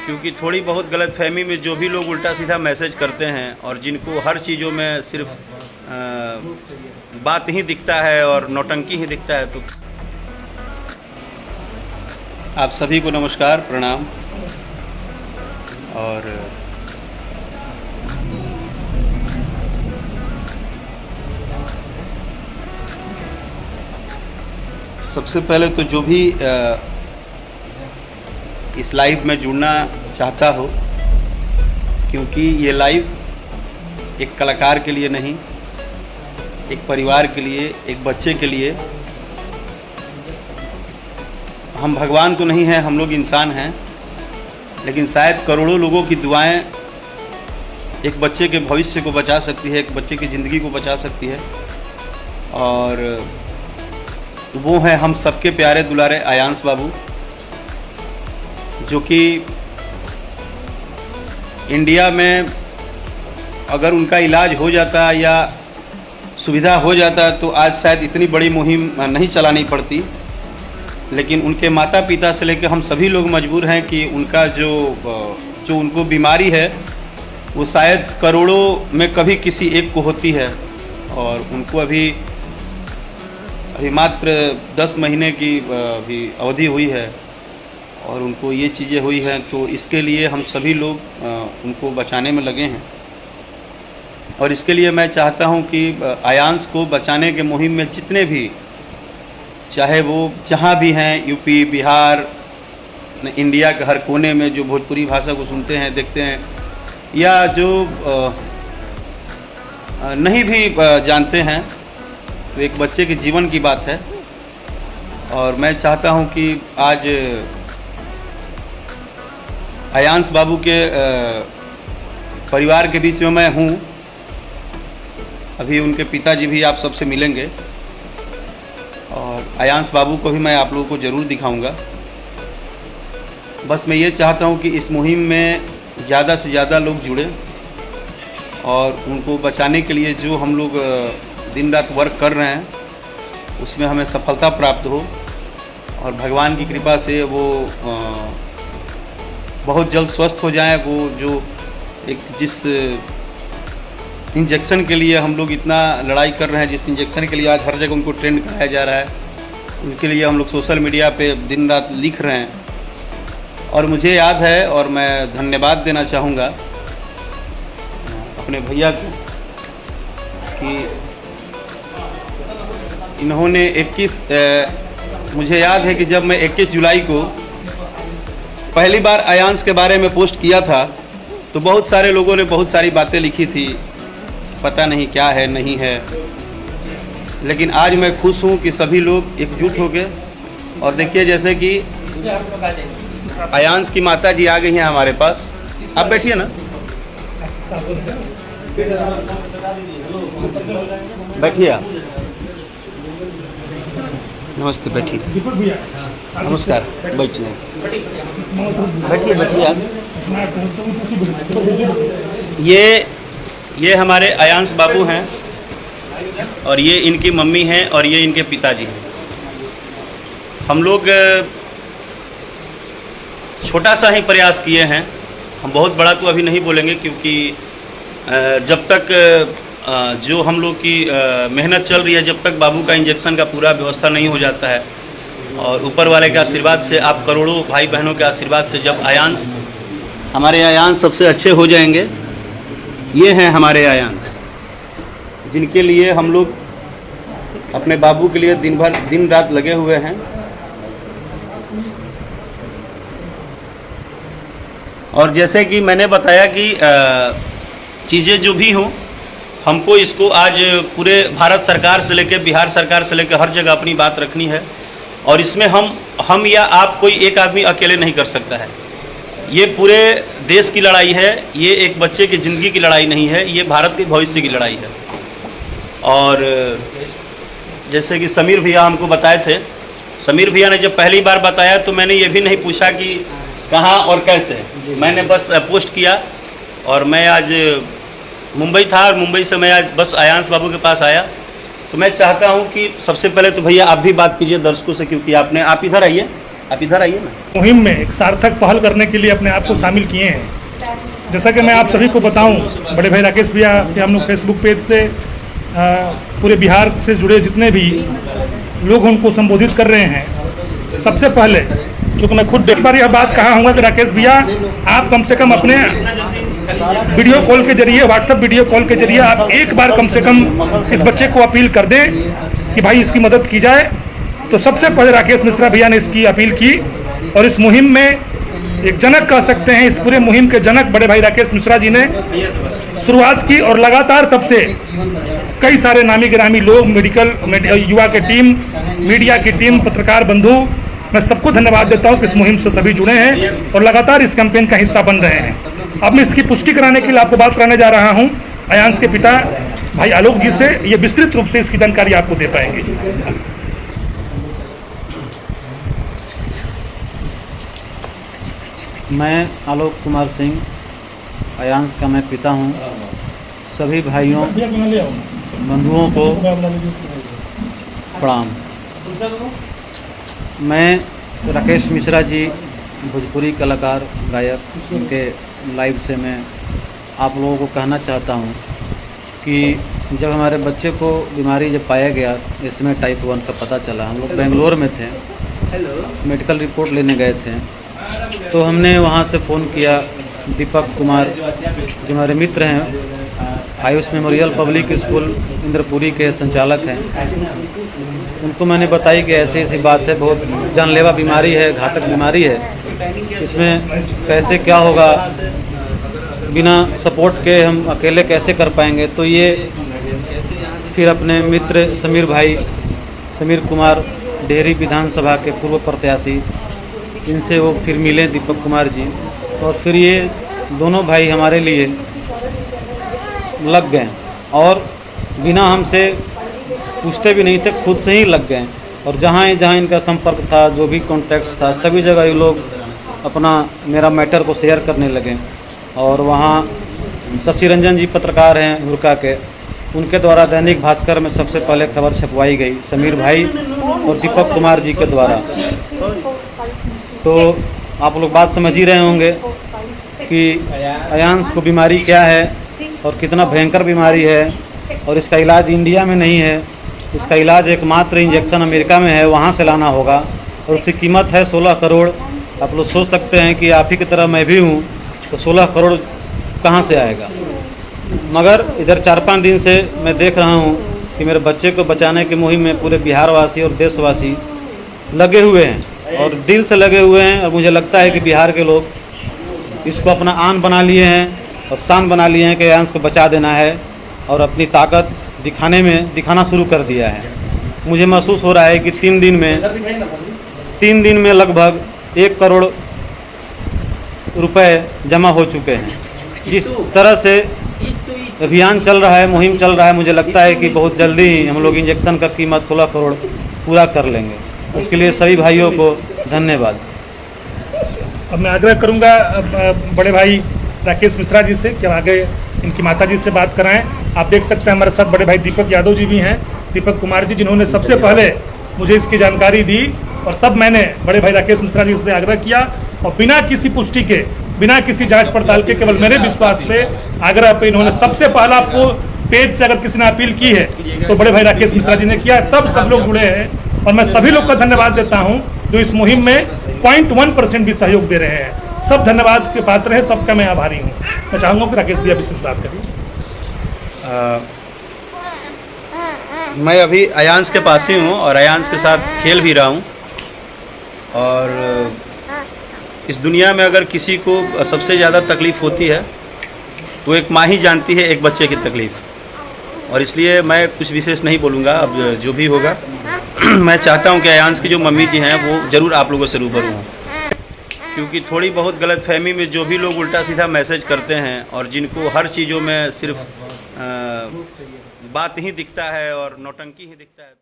क्योंकि थोड़ी बहुत गलतफहमी में जो भी लोग उल्टा सीधा मैसेज करते हैं और जिनको हर चीज़ों में सिर्फ बात ही दिखता है और नौटंकी ही दिखता है, तो आप सभी को नमस्कार, प्रणाम। और सबसे पहले तो जो भी इस लाइव में जुड़ना चाहता हो, क्योंकि ये लाइव एक कलाकार के लिए नहीं, एक परिवार के लिए, एक बच्चे के लिए। हम भगवान तो नहीं हैं, हम लोग इंसान हैं, लेकिन शायद करोड़ों लोगों की दुआएं एक बच्चे के भविष्य को बचा सकती है, एक बच्चे की ज़िंदगी को बचा सकती है। और वो है हम सबके प्यारे दुलारे आयांश बाबू, जो कि इंडिया में अगर उनका इलाज हो जाता या सुविधा हो जाता तो आज शायद इतनी बड़ी मुहिम नहीं चलानी पड़ती। लेकिन उनके माता पिता से लेकर हम सभी लोग मजबूर हैं कि उनका जो उनको बीमारी है वो शायद करोड़ों में कभी किसी एक को होती है, और उनको अभी मात्र 10 महीने की अभी अवधि हुई है और उनको ये चीज़ें हुई हैं। तो इसके लिए हम सभी लोग उनको बचाने में लगे हैं, और इसके लिए मैं चाहता हूं कि आयांश को बचाने के मुहिम में जितने भी, चाहे वो जहां भी हैं, यूपी, बिहार, इंडिया के हर कोने में जो भोजपुरी भाषा को सुनते हैं, देखते हैं, या जो नहीं भी जानते हैं, तो एक बच्चे के जीवन की बात है। और मैं चाहता हूं कि आज आयांश बाबू के परिवार के बीच में मैं हूं। अभी उनके पिताजी भी आप सबसे मिलेंगे, और आयांश बाबू को भी मैं आप लोगों को ज़रूर दिखाऊंगा। बस मैं ये चाहता हूं कि इस मुहिम में ज़्यादा से ज़्यादा लोग जुड़े, और उनको बचाने के लिए जो हम लोग दिन रात वर्क कर रहे हैं उसमें हमें सफलता प्राप्त हो, और भगवान की कृपा से वो बहुत जल्द स्वस्थ हो जाएं। वो जो एक जिस इंजेक्शन के लिए हम लोग इतना लड़ाई कर रहे हैं, जिस इंजेक्शन के लिए आज हर जगह उनको ट्रेंड कराया जा रहा है, उनके लिए हम लोग सोशल मीडिया पे दिन रात लिख रहे हैं। और मुझे याद है, और मैं धन्यवाद देना चाहूँगा अपने भैया को, कि इन्होंने मुझे याद है कि जब मैं 21 जुलाई को पहली बार आयांश के बारे में पोस्ट किया था, तो बहुत सारे लोगों ने बहुत सारी बातें लिखी थी, पता नहीं क्या है नहीं है। लेकिन आज मैं खुश हूँ कि सभी लोग एकजुट हो गए। और देखिए, जैसे कि आयांश की माता जी आ गई हैं हमारे पास। आप बैठिए ना, बैठिए आप। नमस्ते, बैठिए। नमस्कार, बैठिए बैठिए बैठिए आप। ये हमारे आयांश बाबू हैं, और ये इनकी मम्मी हैं, और ये इनके पिताजी हैं। हम लोग छोटा सा ही प्रयास किए हैं, हम बहुत बड़ा तो अभी नहीं बोलेंगे, क्योंकि जब तक जो हम लोग की मेहनत चल रही है, जब तक बाबू का इंजेक्शन का पूरा व्यवस्था नहीं हो जाता है, और ऊपर वाले के आशीर्वाद से, आप करोड़ों भाई बहनों के आशीर्वाद से, जब आयांश, हमारे आयांश सबसे अच्छे हो जाएंगे। ये हैं हमारे आयांश, जिनके लिए हम लोग अपने बाबू के लिए दिन रात लगे हुए हैं। और जैसे कि मैंने बताया कि चीज़ें जो भी हों, हमको इसको आज पूरे भारत सरकार से लेकर, बिहार सरकार से लेकर हर जगह अपनी बात रखनी है। और इसमें हम या आप, कोई एक आदमी अकेले नहीं कर सकता है। ये पूरे देश की लड़ाई है, ये एक बच्चे की ज़िंदगी की लड़ाई नहीं है, ये भारत के भविष्य की लड़ाई है। और जैसे कि समीर भैया हमको बताए थे, समीर भैया ने जब पहली बार बताया तो मैंने ये भी नहीं पूछा कि कहाँ और कैसे, मैंने बस पोस्ट किया। और मैं आज मुंबई था, और मुंबई से मैं आज बस आयांश बाबू के पास आया। तो मैं चाहता हूं कि सबसे पहले तो भैया आप भी बात कीजिए दर्शकों से, क्योंकि आप इधर आइए, आप इधर आइए ना। मुहिम में एक सार्थक पहल करने के लिए अपने आप को शामिल किए हैं। जैसा कि मैं आप सभी को बताऊं, बड़े भाई राकेश भैया के हम लोग फेसबुक पेज से पूरे बिहार से जुड़े जितने भी लोग उनको संबोधित कर रहे हैं। सबसे पहले चूँकि मैं खुद इस बार यह बात कहा हूँ कि राकेश भैया आप कम से कम अपने वीडियो कॉल के जरिए, व्हाट्सएप वीडियो कॉल के जरिए आप एक बार कम से कम इस बच्चे को अपील कर दें कि भाई इसकी मदद की जाए। तो सबसे पहले राकेश मिश्रा भैया ने इसकी अपील की और इस मुहिम में एक जनक कह सकते हैं, इस पूरे मुहिम के जनक बड़े भाई राकेश मिश्रा जी ने शुरुआत की और लगातार तब से कई सारे नामी गिरामी लोग, मेडिकल युवा की टीम, मीडिया की टीम, पत्रकार बंधु, मैं सबको धन्यवाद देता हूं कि इस मुहिम से सभी जुड़े हैं और लगातार इस कैंपेन का हिस्सा बन रहे हैं। अब मैं इसकी पुष्टि कराने के लिए आपको बात कराने जा रहा हूं अयांश के पिता भाई आलोक जी से। ये विस्तृत रूप से इसकी जानकारी आपको दे पाएंगे। मैं आलोक कुमार सिंह, अयांश का मैं पिता हूं। सभी भाइयों बंधुओं को प्रणाम। मैं राकेश मिश्रा जी, भोजपुरी कलाकार गायक, उनके लाइव से मैं आप लोगों को कहना चाहता हूं कि जब हमारे बच्चे को बीमारी जब पाया गया, इसमें टाइप 1 का पता चला, हम लोग बेंगलोर में थे, मेडिकल रिपोर्ट लेने गए थे, तो हमने वहाँ से फ़ोन किया। दीपक कुमार जो हमारे मित्र हैं, Ayush memorial public school Indrapuri के संचालक हैं, उनको मैंने बताई कि ऐसी ऐसी बात है, बहुत जानलेवा बीमारी है, घातक बीमारी है, इसमें कैसे क्या होगा, बिना सपोर्ट के हम अकेले कैसे कर पाएंगे। तो ये फिर अपने मित्र समीर कुमार, डेहरी विधानसभा के पूर्व प्रत्याशी, इनसे वो फिर मिले दीपक कुमार जी, और फिर ये दोनों भाई हमारे लिए लग गए और बिना हमसे पूछते भी नहीं थे, खुद से ही लग गए। और जहाँ इनका संपर्क था, जो भी कॉन्टैक्ट्स था, सभी जगह ये लोग अपना मेरा मैटर को शेयर करने लगे। और वहाँ शशि रंजन जी पत्रकार हैं हुरका के, उनके द्वारा दैनिक भास्कर में सबसे पहले खबर छपवाई गई, समीर भाई और दीपक कुमार जी के द्वारा। तो आप लोग बात समझ ही रहे होंगे कि अयांश को बीमारी क्या है और कितना भयंकर बीमारी है, और इसका इलाज इंडिया में नहीं है, इसका इलाज एकमात्र इंजेक्शन अमेरिका में है, वहाँ से लाना होगा, और उसकी कीमत है 16 करोड़। आप लोग सोच सकते हैं कि आप ही की तरह मैं भी हूँ, तो 16 करोड़ कहाँ से आएगा। मगर इधर 4-5 दिन से मैं देख रहा हूँ कि मेरे बच्चे को बचाने की मुहिम में पूरे बिहारवासी और देशवासी लगे हुए हैं और दिल से लगे हुए हैं। और मुझे लगता है कि बिहार के लोग इसको अपना आन बना लिए हैं और शान बना लिए हैं कि अयांश को बचा देना है, और अपनी ताकत दिखाना शुरू कर दिया है। मुझे महसूस हो रहा है कि 3 दिन में लगभग 1 करोड़ रुपए जमा हो चुके हैं। जिस तरह से अभियान चल रहा है, मुहिम चल रहा है, मुझे लगता है कि बहुत जल्दी ही हम लोग इंजेक्शन का कीमत 16 करोड़ पूरा कर लेंगे। उसके लिए सभी भाइयों को धन्यवाद। अब मैं आग्रह करूंगा बड़े भाई राकेश मिश्रा जी से कि आगे इनकी माता जी से बात कराएं। आप देख सकते हैं हमारे साथ बड़े भाई दीपक यादव जी भी हैं, दीपक कुमार जी, जिन्होंने सबसे पहले मुझे इसकी जानकारी दी, और तब मैंने बड़े भाई राकेश मिश्रा जी से आग्रह किया, और बिना किसी पुष्टि के, बिना किसी जांच पड़ताल के, केवल मेरे विश्वास पे, आग्रह पे इन्होंने सबसे पहला आपको पेज से अगर किसी ने अपील की है तो बड़े भाई राकेश मिश्रा जी ने किया, तब सब लोग जुड़े हैं। और मैं सभी लोग का धन्यवाद देता हूं जो इस मुहिम में 0.1% भी सहयोग दे रहे हैं। सब धन्यवाद के पात्र हैं, सबका मैं आभारी हूं। मैं चाहूँगा कि राकेश भैया विशेष बात करिए। मैं अभी अयांश के पास ही हूँ और अयांश के साथ खेल भी रहा हूँ, और इस दुनिया में अगर किसी को सबसे ज़्यादा तकलीफ़ होती है तो एक माँ ही जानती है एक बच्चे की तकलीफ़, और इसलिए मैं कुछ विशेष नहीं बोलूँगा। अब जो भी होगा मैं चाहता हूँ कि अयांश की जो मम्मी जी हैं वो ज़रूर आप लोगों से रूबरू हों, क्योंकि थोड़ी बहुत गलतफहमी में जो भी लोग उल्टा सीधा मैसेज करते हैं और जिनको हर चीज़ों में सिर्फ बात ही दिखता है और नौटंकी ही दिखता है।